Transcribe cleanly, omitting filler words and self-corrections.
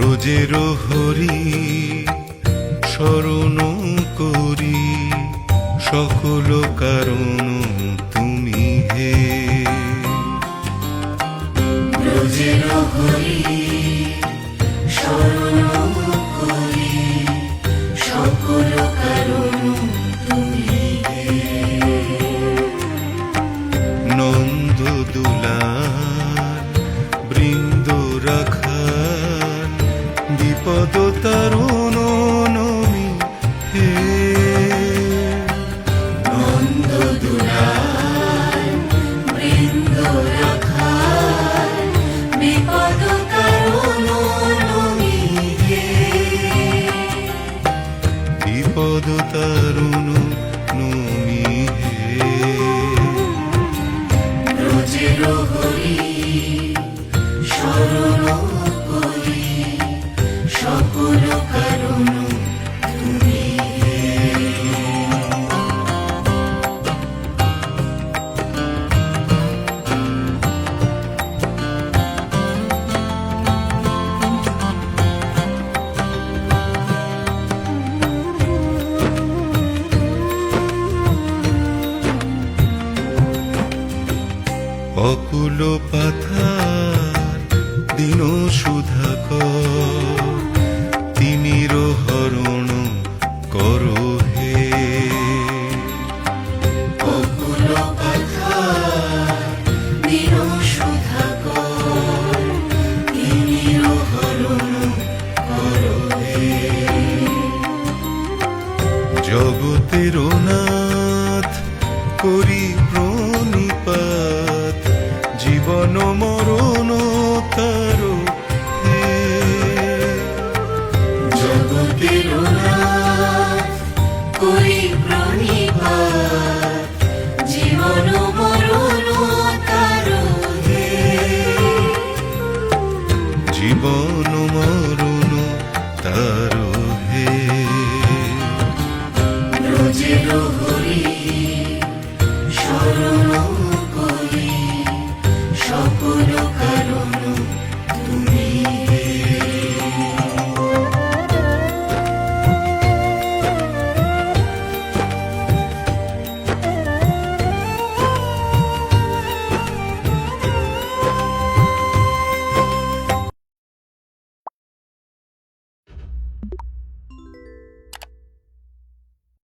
ব্রজের হরি স্মরণ করি, সকল কারণ তুমি হে। ব্রজের হরি স্মরণ করি, সকল কারণ তুমি হে। নন্দ দুলাল বৃন্দ রাখাল, বিপদ তারুণ নমি হে। নন্দ দুলাল বৃন্দ রাখাল, বিপদ কারণ নমি হে। বিপদ তারুণ নমি হে। ব্রজের হরি স্মরণ করি, সকল কারণ তুমি হে। অকুল পাথার দিন সুধাকর, তিমির হরণ করো হে। অকুল পাথার দিন সুধাকর, তিমির হরণ করো হে। জগতের নাথ করি প্রণিপাত, জীবন মরণ তারো হে। জগতের নাথ করি প্রণিপাত, জীবন মরণ তারো হে। জীবন